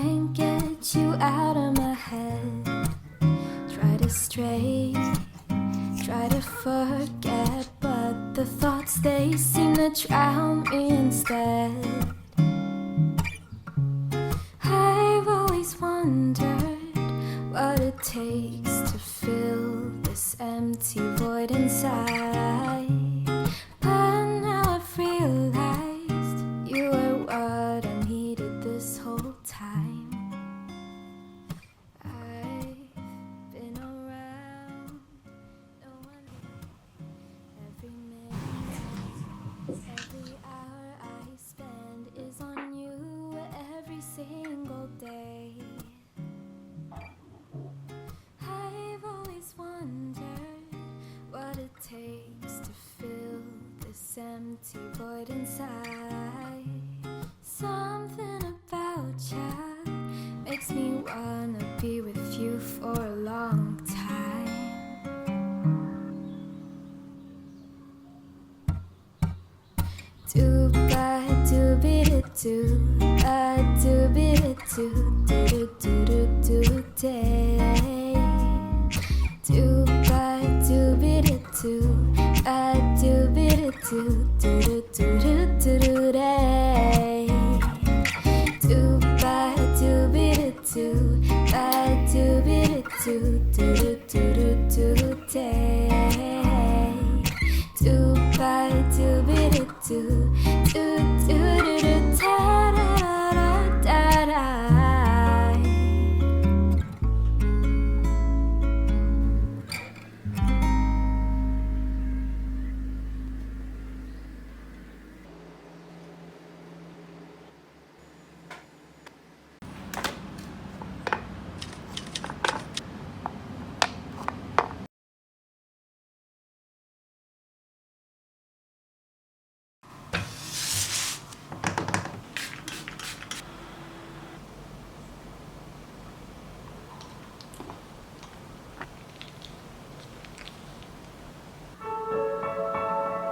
can't get you out of my head. Try to stray, try to forget, but the thoughts, they seem to drown me instead. I've always wondered what it takes to fill this empty void inside. But now I've realized you were what I needed this whole time. I've been around, no one, every minute, every hour I spend is on you every single day. I've always wondered what it takes to fill this empty void inside. Something about you makes me wanna be with you for a long time. Do ba do be do ba do be do do do do do day. Do ba do be do ba do be do do do do do do day. Do ba do be do ba do be do do do do do day. Do ba do be do do do do do da da da da.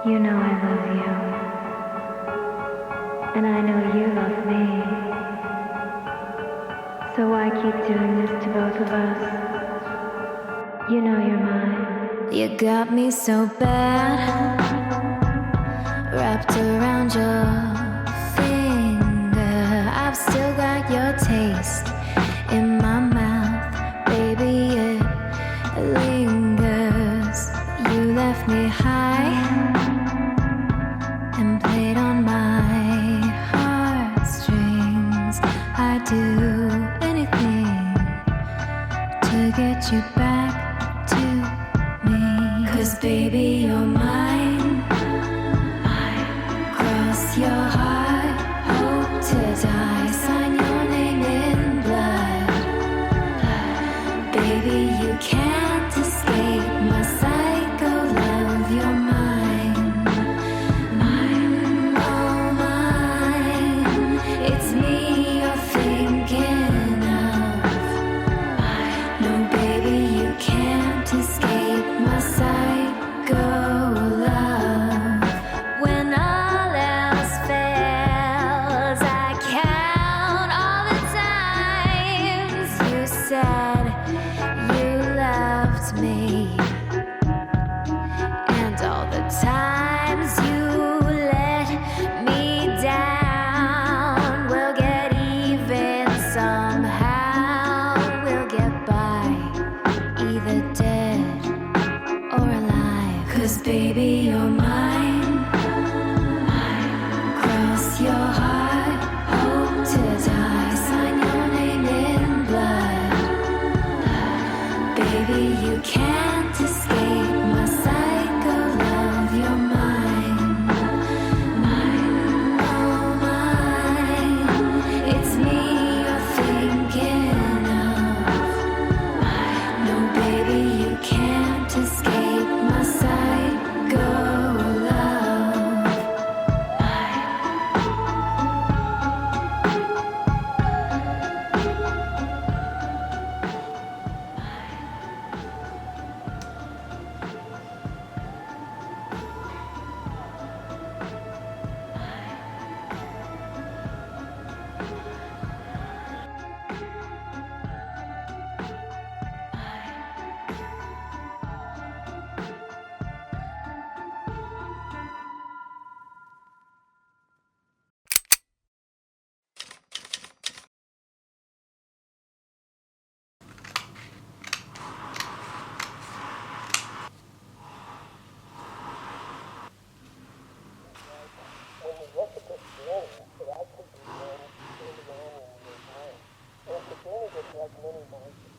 You know I love you, and I know you love me. So why keep doing this to both of us? You know you're mine. You got me so bad, wrapped around your finger. I've still got your taste in my mouth, baby, it lingers. You left me high and played on my heartstrings. I'd do anything to get you back to me. 'Cause baby, you're mine. I cross your heart, hope to die, sign your name in blood. Baby, you can't escape my psycho love. You're mine, mine, oh mine. It's me you're thinking of. No, baby, you can't escape my psycho love. When all else fails, I count all the times you said you loved me, and all the times you let me down. We'll get even somehow. We'll get by, either dead or alive. 'Cause baby, you're mine. I cross your heart, hope to die, sign your name in blood. Baby, you can't escape my psycho love. You're mine, mine, oh mine. It's me you're thinking like mini Martians.